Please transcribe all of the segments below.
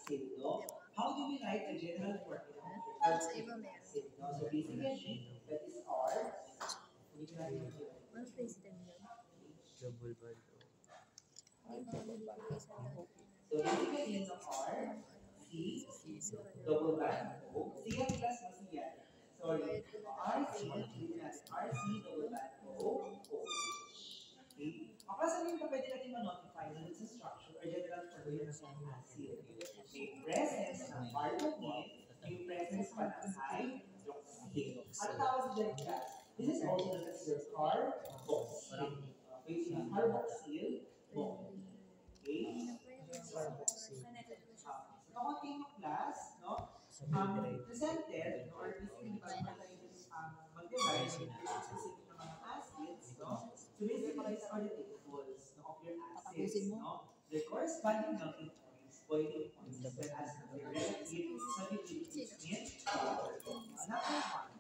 acid, no? How do we write the general formula of the carbonic acid, no? So basically, that is R. Double bond. So basically, it's R, C, double bond O. CN plus no CN. Sorry. RC, ulitin natin. RC, double bond O, OH. Okay? Ang klase nito pwede natin ma-notify na sa structure or general formula ng acid. May presence ng carbonate, may presence pa ng hydroxide. Ano tawag sa dyan class? This is also known as your carboxyl. Okay, so yung carboxyl bond. Okay? So, konting class, no? Presented, no, or basically, mag-divide into specific na mga acids, no? So, basically, these are the tables, no, of your acids, no? The corresponding melting points, boiling points, as well as the relative solubility in water. Number one,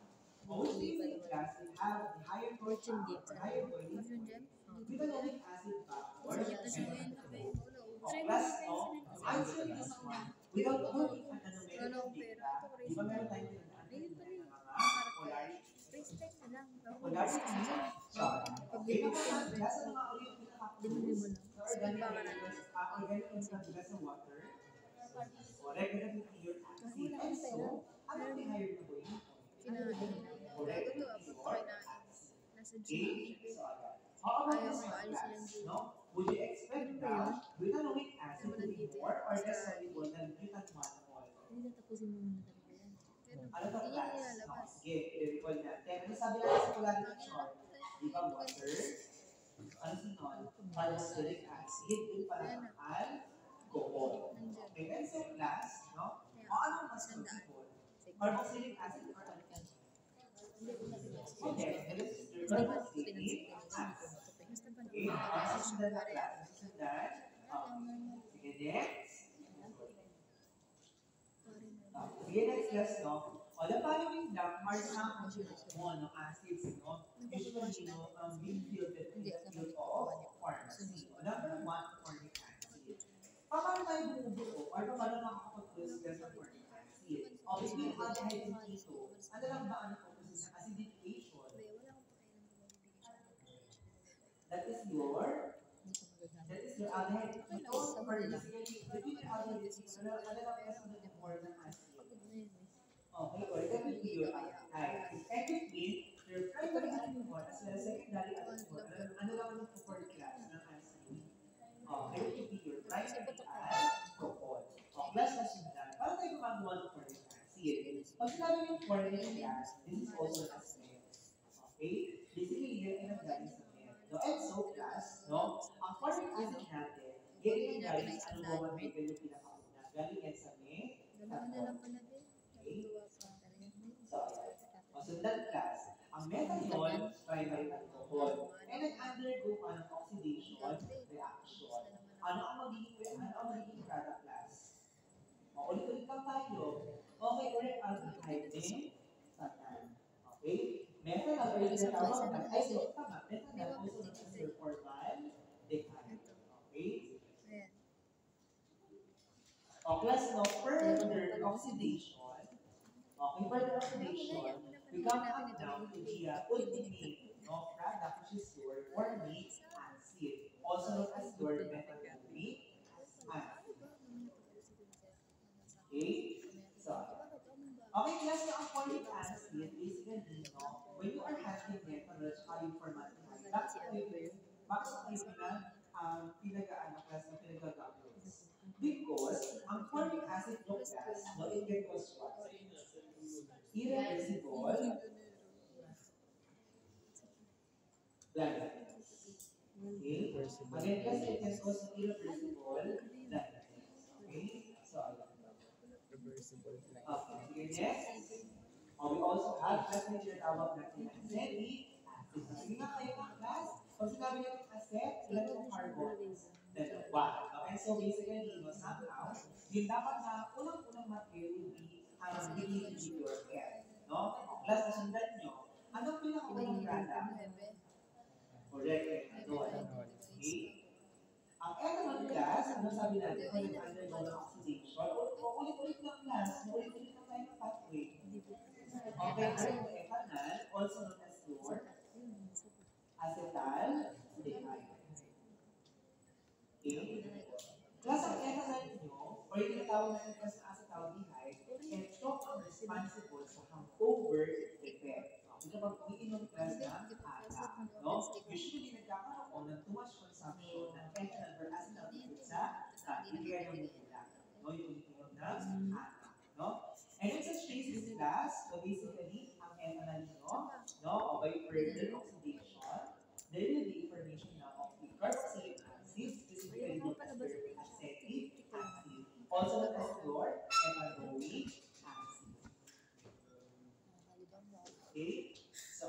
mostly in the class, we have the higher boiling point with an oleic acid backward plus, no, answer this one without putting an numerical data. Di ba meron tayong tinatawag ng mga polarity chart? Pinaka-class ng mga ulit pinaka-clues sa organic molecular sa water. Correct, negative your acid. And so, ano ang higher na boiling point? Correct, your acid. Okay? So, how about this one, class? No? Would you expect that butanoic acid to be more or less soluble than butanol? Ano to, class? No, sige, i-recall natin. Ano sabi natin sa polarity chart? Di ba water? Ano sunod? Carboxylic acid. Doon pala ng alcohol. Okay, then so class, no? O ano mas soluble? Carboxylic acid or alcohol? Okay, let's do carboxylic acid. Okay, masusundan na class. Masusundan. Sige, next. Sige, next class, no? O, the following block are samples mo, no, acids, no? Usually, no, being filtered in the field of pharmacy. O, number one, formic acid. Paano tayo bumubuo? Or paano makakapag-produce ka sa formic acid? O, between aldehyde and keto, ano lang ba ang process ng acidification? That is your aldehyde keto, or basically, between your aldehyde and keto, ano lang present ng more than acid? Okay, or that would be your aldehyde. And between your primary alcohol as well as secondary alcohol, ano lang ang for class ng acid? Okay, it would be your primary alcohol. O, plus na sundan. Paano tayo gumagawa ng formic acid? Pag sinabi yung formic class, this is also an acid. Okay? Basically, yan ay nanggaling sa milk. No? And so, class, no? Ang formic acid natin, yan ay nanggaling sa anuman vehicle yung pinakauna. Galing yan sa milk. Okay? So, ayan. Sundan class, ang methanol, primary alcohol. And nag-undergo pa ng oxidation reaction. Ano ang magiging product class? Ulit-ulit lang tayo. Okay, correct, aldehyde din. Satan. Okay? Methanol, or yung tinatawag na, ay, so, tama. Methanol also known as your formaldehyde. Okay? O, class, no, further oxidation. Okay, further oxidation, we come up now to the ultimate, no, product, which is your formic acid, also known as your methanoic acid. Okay? So, okay, class, na ang formic acid, basically, no, when you are handling methanol, tsaka yung formaldehyde, bakit kayo pinag-aano class na pinag-gagawin? Because ang formic acid no class, no, it can cause what? Irreversible blindness. Okay? Again, kasi it can cause irreversible blindness. Okay? So, Reversible blindness. okay, next. We also have just na tinatawag natin ang acetic acid. Sige nga kayo mga class. Pag sinabi natin acid, ilan yung carbons? Dalawa. Okay, so basically, no, somehow, yung dapat na unang-unang material will be beginning with your head. No? Plus, nasundan nyo, anong pinakaunang product? Correct, ethanol. Okay? Ang ethanol gas, ano sabi natin? Ay, undergo ng oxidation or type of pathway. Okay, ethanol, also known as fluor, acetaldehyde. Okay? Plus ang ethanol nyo, or yung tinatawag natin plus na acetaldehyde, ito ang responsible sa hangover effect. Okay, kapag umiinom ka ng alak, no? Usually, nagkakaroon ng too much consumption ng ethanol or acetaldehyde sa area ng bulak. No? Yung umiinom ng alak. No? And in such cases, class, so basically, ang ethanol nyo, no, o by further oxidation, there will be formation now of the carboxylic acid, specifically known as acetic acid, also known as chlorethanoic acid. Okay? So,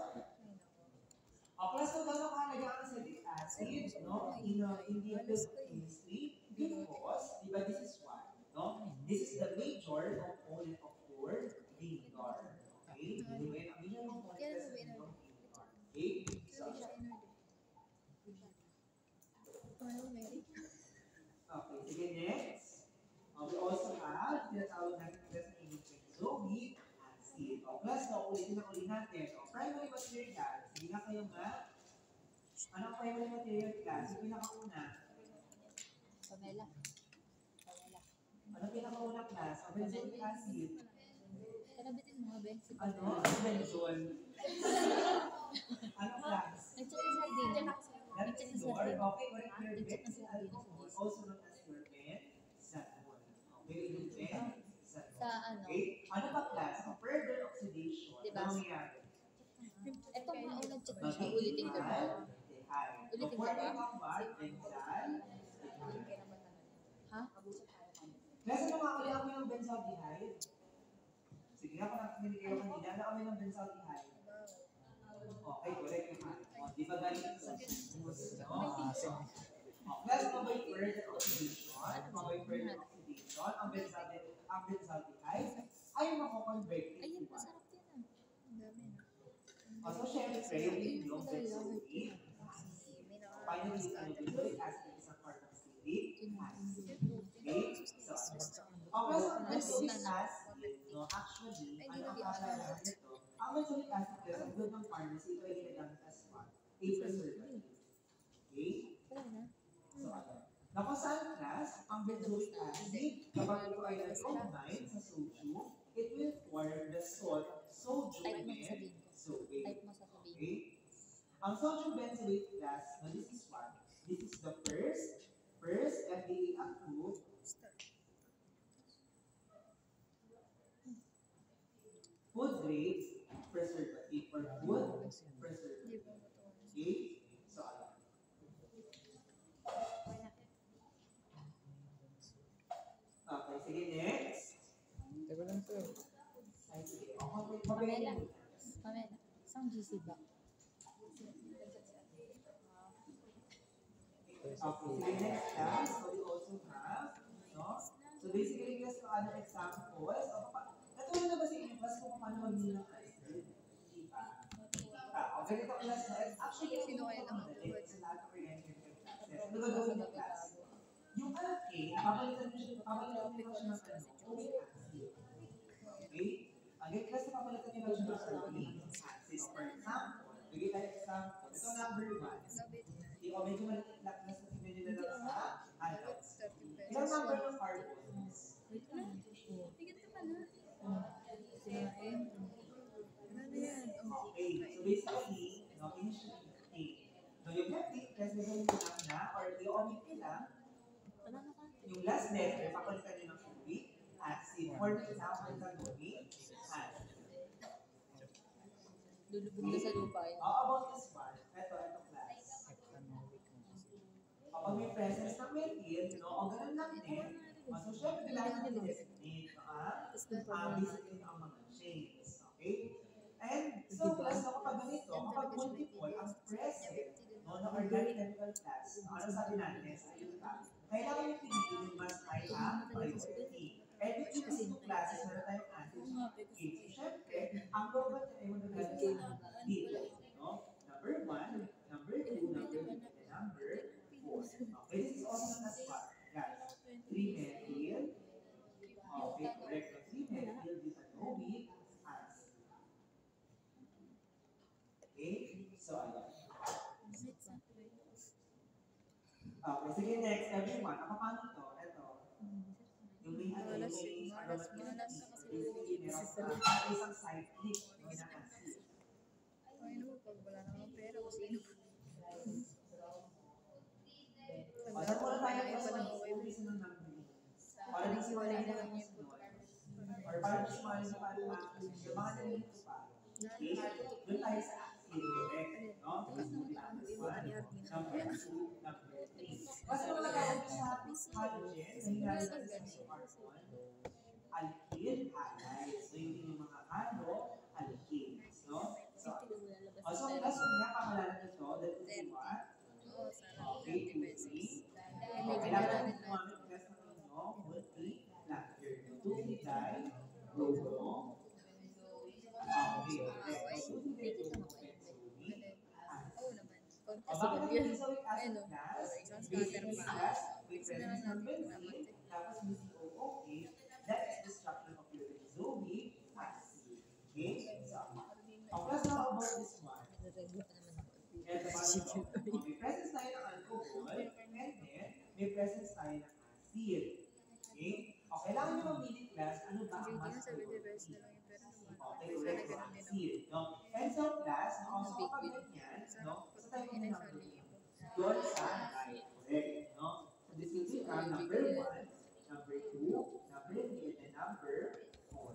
plus kung gano'ng kahalaga ang acetic acid, no, in the chemistry, because, di ba, this is what, no? This is the major component of your vinegar. Okay? Di ba yun? Ang major component is yung vinegar. Okay? So, okay, sige, next. We also have, tinatawag natin plus na yung benzoic acid. O, plus, no, ulitin na ulit natin. O, primary material. Sige na kayo nga. Ano ang primary material class? Yung pinakauna. Pamela. Ano pinakauna class? O, benzoic acid. Kanabitin mo, Ben. Ano? Benzol. Ano class? Nagchat sa sardine. That is your, okay, correct, your benzaldehyde, also known as your benzaldehyde. Okay, yung benzaldehyde. Sa ano? Okay, ano ba class? Ang further oxidation, Diba? ano nangyayari? Ito nga ang nagchat mo siya. Ulitin ko ba? Ulitin ko ba? Ha? Class, ano nga uli amoy ng benzaldehyde? Sige, ako nang pinigay ko kanina. Ano amoy ng benzaldehyde? Okay, correct naman. Di ba galing ito sa smooth, no? Plus, mabay further oxidation, ang benzaldehyde ay mako-convert Ayun, into masarap yan ah. Ang dami na. so, syempre, yung inyong benzoic acid. Finally, yung benzoic acid is a carboxylic acid. Okay? So, plus, ang benzoic acid, no, actually, ano ang kakalaman nito? Ang benzoic acid, kasi ang good ng pharmacy, ito ay ginagamit as what? A preservative. Okay? Wala na. So, ano? Na kung saan class, ang benzoic acid, kapag ito ay nag-combine sa sodium, it will form the salt sodium Type mo sasabihin ko. benzoate. Type mo sasabihin ko. Okay? Ang sodium benzoate class, now this is what? This is the first FDA approved food grade preservative or food preservative. Okay? So, ano? Okay, sige, next. Teka lang sir. Ay, sige. Okay, Pamela. Pamela. Isang GC ba? Okay, sige, next class. So, we also have, no? So, basically, class, no, other examples. Natulad na ba sa inyo, class, kung paano mag-nila class? Hindi pa. Okay, ganito class, no? Actually, Sino kaya naman? sa lahat ng oriented classes. Ano gagawin niyo, class? Yung alkane, papalitan niyo siya ng uric acid. Okay? Ang ganito class, papalitan niyo lang siya ng uric acid. For example, bigay tayo example. Ito number 1. Yung medyo maliit na class na sinili na lang sa ions. Ilang number ng carbons? Bigat ka pala. Sinain. Ano yan? Okay, so basically, no, initially, no, yung left class na gawin lang na, or i-omit nyo lang, Ano na ka? yung last letter, papalitan nyo ng uric acid. For example, ng uric acid. Lulubog na sa lupa yan. How about this one? Ito class. Kapag may presence ng methyl, no, o ganun lang din, so syempre kailangan natin i-designate ang basically ang mga chains. Okay? And so, plus, no, kapag ganito, kapag multiple, ang present, no, ng organic chemical class, no, ano sabi natin sa ayuta, kailangan yung piliin yung mas high ang priority. And between these two classes, meron tayong acid. Okay, so syempre, ang robot ay magagaling sa dito. No? Number 1, number 2, number 3, and number 4. Okay, this is also known as what? Guys, 3-methyl. Okay, correct. 3-methyl butanoate. Okay, sige next, everyone. Ako paano to? Ito. Yung may ano, yung Malas may malas aromatherapy. ka kasi. Basically, meron isang cyclic no, na acid. Ay, no, pag wala namang pera, kung sino. O, saan muna tayo sa umpisa ng numbering? Para di siya Hiwalay wala na lang ng yung sunod. Or para di siya wala sa parang yung mga nalito pa. Okay? Doon tayo sa acid. Correct? No? Number 2, number 3. Basta kung nagkakaroon sa halogen, sa hinalo ng carbon, alkyl halide. So, yung mga halo, alkyls. No? So, also, last one nga, pangalan nito, that would be what? Oo, sarap. Okay, 30 pesos. kailangan mo gumamit ng gas ng inyo, multi, lacquer, 2-methyl, bromo, okay, Thank you naman. Oo naman. Kasi bakit yun. benzoic acid Ano? gas? Isang Basically, scatter pa. gas with Kasi na lang presence ng natin benzene, naman. tapos yung COOH, that is the structure of your benzoic acid. Okay? So, plus how about this one? And the bottom, may presence tayo ng alcohol, and then may presence tayo ng acid. Okay? O, kailangan nyo mamili class, ano ba ang mas 70 pesos na lang yung pera naman. okay, correct, so acid. No? And so class, also kapag ganyan, no? Sa tayo ng number, doon sa right, correct, no? So this will become number 1, number 2, number 3, and number 4.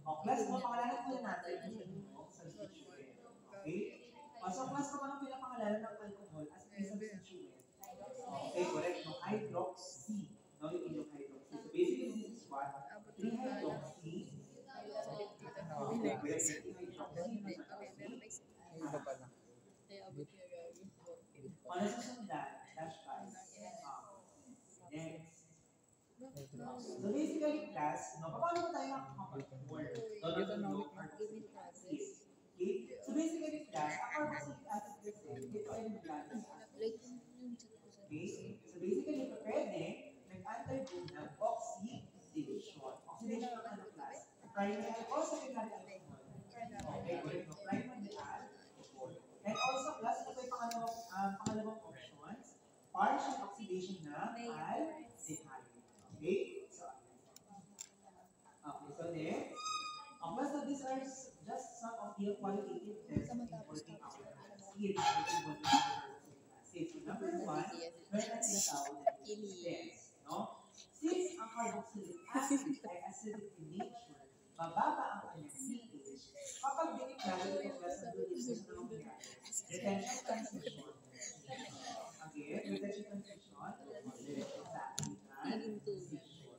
O, class mo, pangalanan muna natin yung substituent. Okay? So, class mo anong pinapangalanan ng alcohol as a substituent? Okay, correct. No, hydroxy. No, yung inyong hydroxy. So, basically, this is what? 3-hydroxy. Okay, correct. 3-hydroxy. Ay, iba pala. Ano susundan? Dash pass. Next. So, basically, class, no, paano ba tayo makakapag-work? No, acid. Okay? So, basically, class, ang carboxylic acid kasi, ito ay naglalagay sa acid. Okay? So basically, pwede nag-undergo ng oxidation. Oxidation ng ano class? Primary and also secondary alcohol. Okay, correct. No, primary alcohol. And also class, ito yung pangalawang options. Partial oxidation ng aldehyde. Okay? So next. Plus, so these are just some of the qualitative tests in working out acid. So number 1, meron na tinatawag na test. No? Since ang carboxylic acid ay acidic in nature, mababa ang kanyang pH, kapag diniklara ito plus ng dulis na nangyayari, retention transition. Again, retention transition, diretso sa transition.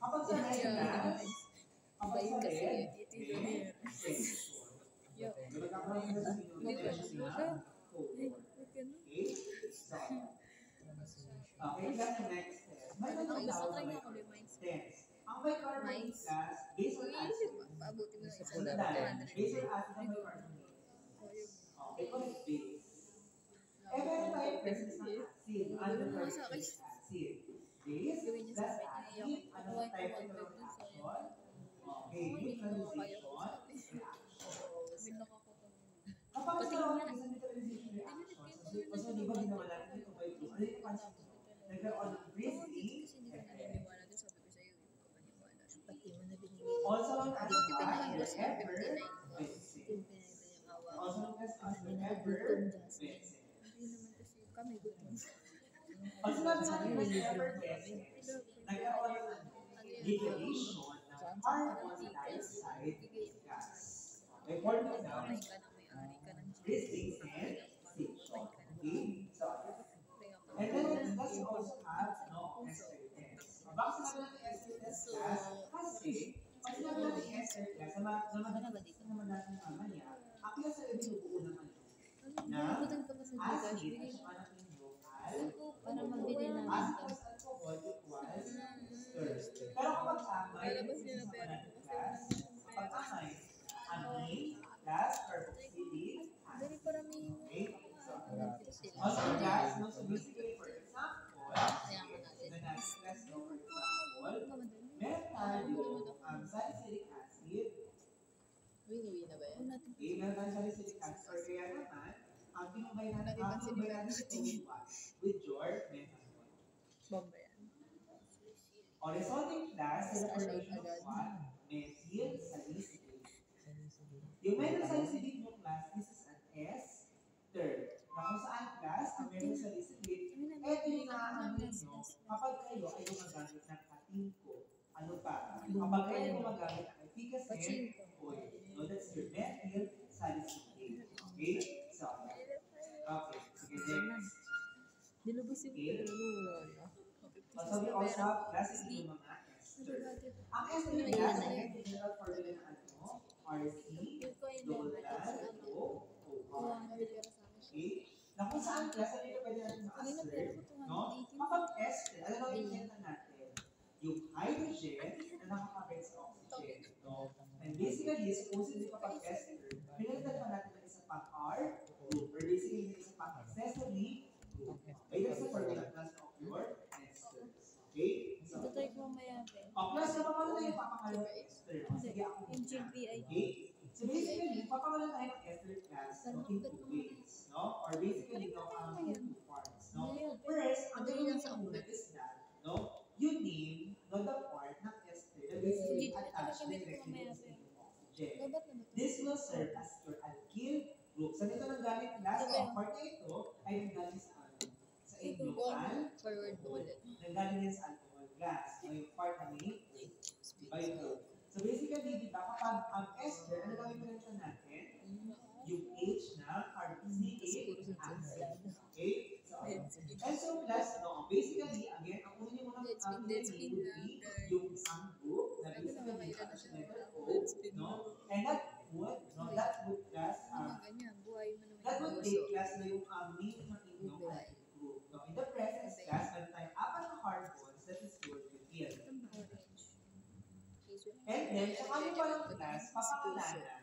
Kapag sa gas, kapag sa red, magkakaroon na sa retention na okay, that's the next test. May natawag na test. Ang bicarbonate gas, based on acid. Based on acid ang bicarbonate. Okay, kung it's base. Meron tayong presence ng acid, undercarbonic acid. Base plus acid, ano sa type ito ng reaction? Okay, neutralization reaction. Kapag nagkaroon ng isang neutralization reaction, kasi di ba ginawa natin ito by 2, ano yung pansin? Nagkaroon ng freezing effect. Also known as Weber benzene. Also known as Weber benzene. Also known as Weber benzene. Nagkaroon ng degradation ng carbon dioxide gas. May formula freezing and station. Okay? So, and then let's also have no ester test. Bakit sinabi natin ester test class? Kasi, pag sinabi natin ester class, na madadagdagan naman natin mamaya, ang class ay binubuo ng ano? Na acid at saka ng inyong Para mabili namin acid ito. plus alcohol equals ester. Pero kapag amay, sa natin class, kapag amay, amine plus carboxylic Dari acid. paramihin mo. Okay? Also, guys, no, so basically, for example, the next class, no, for example, meron tayo salicylic acid. Win-win na ba yan? Okay, meron tayong salicylic acid. Or kaya naman, ang tinumbay natin Nabipansin ni Ma'am ito with what? With your method. Bomba yan. O resulting class is a Basta formation of agad. what? Methyl salicylate. Salicylate. Yung methyl salicylate mo class, this is an ester. Na kung saan class, ang methyl salicylate, ito yung naaano nyo kapag kayo ay gumagamit ng katingko. Ano pa? Kapag kayo gumagamit ng efficacy oil. No, that's your methyl salicylate. Okay? So, okay. Sige, next. Dilubos yung Okay. wala. So, we also have classes yung mga ester. Ang ester yung class, again, general formula na ano? RC, double plus, O, OR. Okay? Na kung saan class, ano yung pwede natin ma-assert? No? Kapag ester, alam mo yung benta natin? Yung hydrogen na nakakabit sa oxygen. No? And basically, supposedly kapag ester, pinalitan pa natin ng isa pang R group. Or basically, yung isa pang accessory group. Okay, that's the formula class of your esters. Okay? So, Tutay ko mamaya, Ben. class na paano tayo papakalan ng ester? Sige, ako. Yung GPI. Okay? So basically, papakalan tayo ng ester class no, in two ways. No? Or basically, no, in two parts. No? First, ang gagawin sa muna is that, no, you name no, the part ng ester that basically attached directly to the oxygen. This will serve as your alkyl group. Sa dito nang galing class, ang part na ito ay nanggaling sa ano? Sa inyuan. Forward mo ulit. Nanggaling din sa alcohol gas. So yung part na may bio. So basically, di ba, kapag ang ester, ano gawin mo lang natin? Yung H na carboxylic acid. Okay? So, and so plus, no, basically, again, ang una nyo muna ang would be yung ang group na basically attached to letter O, no? And that would, no, that would plus, Ganyan, buhay mo naman. that would take class na yung name ng inyong group. No? In the present class, meron tayong apat na carbons that is your butyl. And then, sa kanya palang class, papakalanan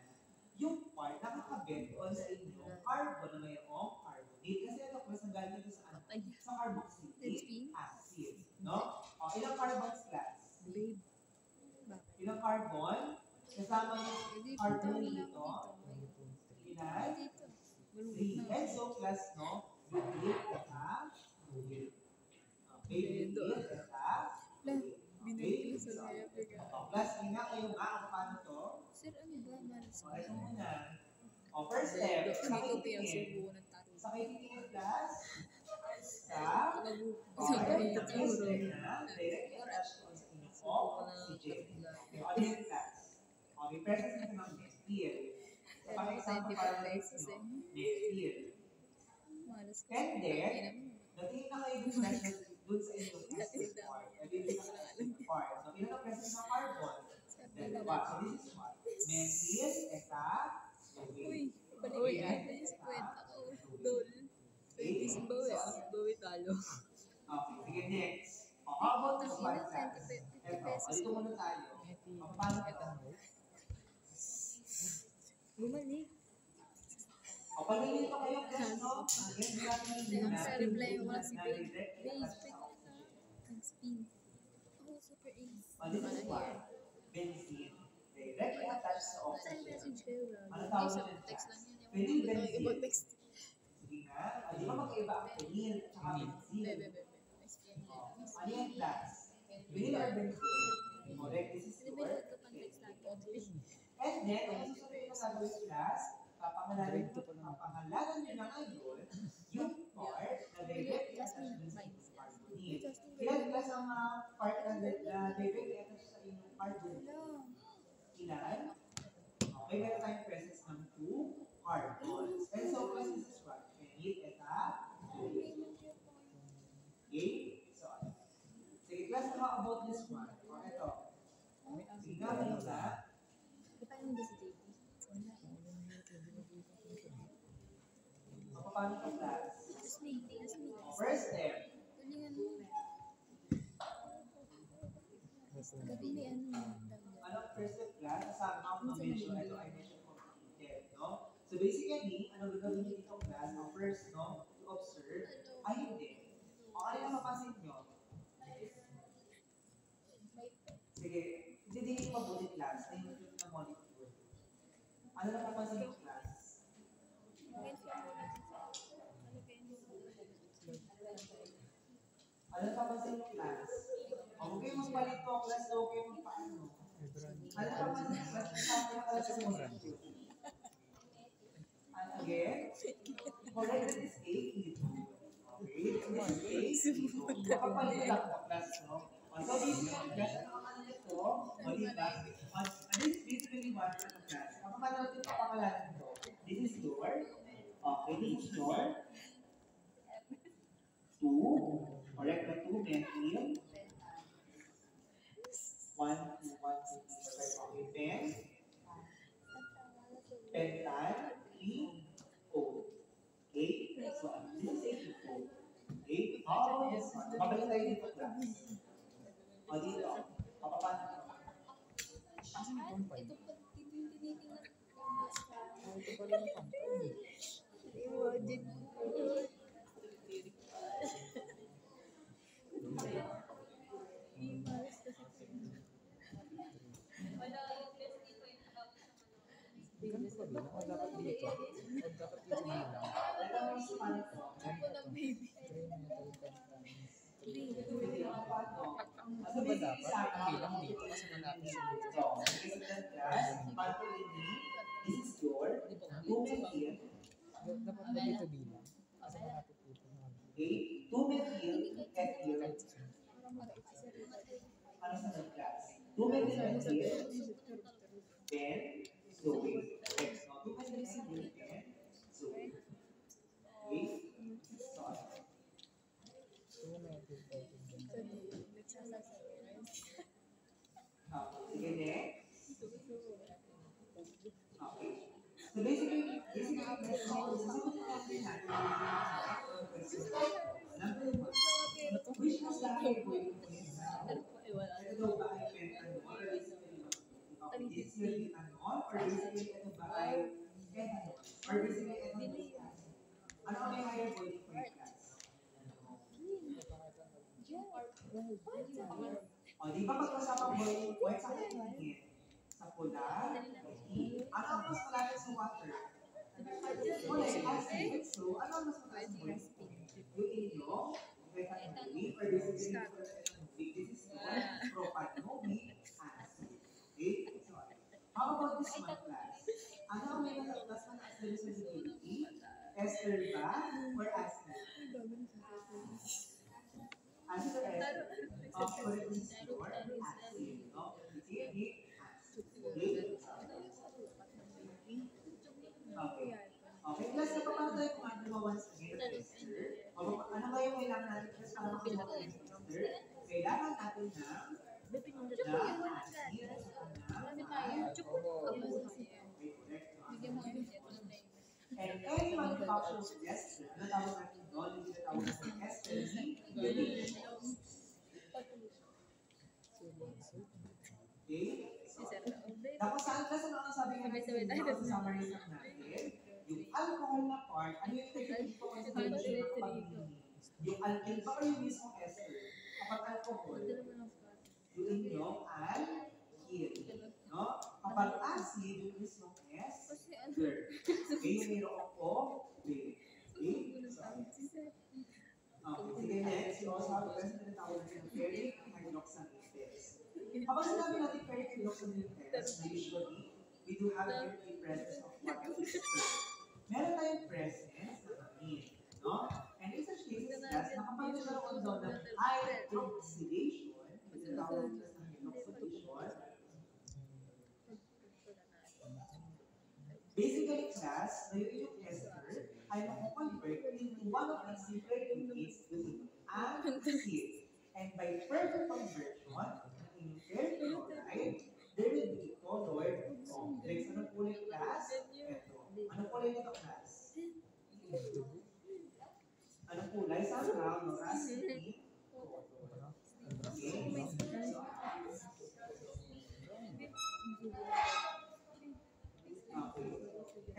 yung part na kakabit doon sa inyong carbon na mayroong carbonate. Kasi ano, class, nanggaling ito sa ano? Sa carboxylic acid. No? O, ilang carbons class? Ilang carbon? Kasama yung carbon dito. Ilan? 3. And so, class, no? Butyl, eka, butyl. Okay, butyl, eka, butyl. Okay, so, class, ina kayo nga, ano paano to? Sir, ano ba? Malas O, ito muna. O, first step, sakitin. Sakitin, class. Sa, o, first step na, directly attached to sa inyong oxygen. Okay, o, din class. O, may presence na ng methyl. So, pang-example para methyl. Malas ko. And then, natingin na kayo dun sa inyong acid part. Nagiging na kayo sa part. So, ilan ang presence ng carbon? Then, what? So, this is what? Methyl, eka, Uy, balik na yung 50 ko. Dol. okay? Isang bawi ah. Bawi talo. Okay, sige, next. O, how about this one, class? 50 Eto, pesos. dito muna tayo. O, paano ito? Bumalik. O, pag nilito kayo, class, no? Again, Ang sa reply ko lang si Babe. direct Babe, attached spin sa na. oxygen. Ang spin. Oh, super ace. O, this is what? Benzene. Directly attached sa Saan oxygen. message kayo, bro? Ano tawag Sa na text lang yun. Pwede Yung yung mga ibang benzene. text. Sige nga. O, di ba magkaiba ang phenol at saka benzene? Bebe. Explain O, niya. ano yung class? Phenol or benzene? Correct, this is Hindi ba your ito pang text natin? And then, ang susunod na gagawin class, papangalanan nyo na ngayon yung part na directly attached dun sa inyong carbonate. Ilan class ang part na directly attached sa inyong carbonate? Ilan? Okay, meron tayong presence ng 2 carbons. And so, class, this is what? Phenol, eta, okay? So, sige class, how about this one? O, ito. Sige nga, ano na? Di pa yung sa JP? Paano ka class? Tapos may First step. tulingan mo. Gabi may ano. Anong first step class? Sa amount na mention, ito ay mention completed, no? So basically, ano gagawin niyo dito class? Ang first, no? To observe, ay hindi. O ano yung mapapansin nyo? Sige, hindi nyo mabuti class na yung na molecule. Ano na mapapansin nyo class? Ano papansin mo, class? Huwag kayo magpalit po, class. Huwag kayo magpaano. Ano papansin mo, class? Sabi na class mo. And again, correct, that is 8 dito. Okay, this is 8 dito. Makapalit lang po, class, no? So, basically, class, ano ito? O, diba? This is basically what for the class. Kapag ito papakalanan ito. This is your, okay, this is your 2, correct, the 2 methyl. 1, 2, 1, 2, 3, 4, 5, okay, pental, 3, O. Okay, so this is 8 to 4. Okay, how is it? Mabalik tayo dito, class. O, dito, papapaano ito? Ito pa tinitingnan. Ito pala yung pantay. Imagine. Ganun pa bilang? O dapat dito? O dapat dito bilang? Ito ang mas paano ito? Ako ng baby. Ano ba dapat? Bilang dito kasi malapit sa dito. So, this is the class, pantolini, this is your 2 methyl. Dapat ba dito bilang? Kasi malapit dito. Okay, 2 methyl ethyl. Ano sa class? 2 methyl ethyl, then Zoe. Okay, so 2 methyl ethyl, then Zoe. Okay, so sige, next. Okay. So basically, let's go. Number 1. Which was the higher point of this? Ito ba ay pentanol? Is it pentanol? Or basically ito ba ay pentanol? Or basically ito ba ay ano ang may higher point of your class? O, di ba pag-usapang boiling point sa katingin? Sa pula, ano ang mas malapit sa water? Wala, acid. So, ano ang mas malapit sa boiling point? Yung inyong methanolic or basically this is propanoic acid. Okay? So, how about this one, class? Ano ang may mas mataas na solubility? Ester ba or acid? Acid or ester? Correct, this is your acid. No? Acid. Okay. Okay, plus na paano tayo kung ano once again ng ester? Ano ba yung kailangan natin plus para makakuha ng ester? Kailangan natin ng and any manufacturer of ester, natawag natin doon, hindi natawag natin ester, okay? Tapos saan kasi ang sabi nga natin sa summary lang natin, yung alcohol na part, ano yung technique ko kasi yung alkyl ba o yung mismo ester? Kapag alcohol, yung inyong alkyl. No? Kapag acid, yung mismo ester. Okay, yung mayroon ko, okay. Sige, next. You also have a present na tawag ng ferric hydroxylase. Kapag sinabi natin ferric hydroxylase, usually, we do have here the presence of what is meron tayong presence na amin. No? And in such cases, guys, nakapagkakaroon daw ng hydroxylation, ito tawag ng hydroxylation. Basically, class, na yung ester ay makakonvert into one of its different units using acid. And by further conversion, in ferric chloride, there will be colored complex. Anong kulay, class? Ito. Anong kulay nito, class? Anong kulay? Somehow, no? Rusty.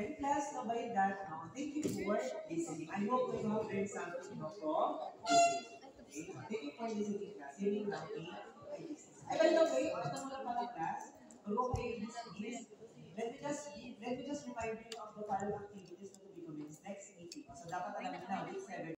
And class, na by that now, thank you for listening. I hope you have learned something from listening. Thank you for listening, class. Hearing lang ay business. Ay, by the way, ito muna pala, class. Bago kayo dismiss, let me just remind you of the following activity.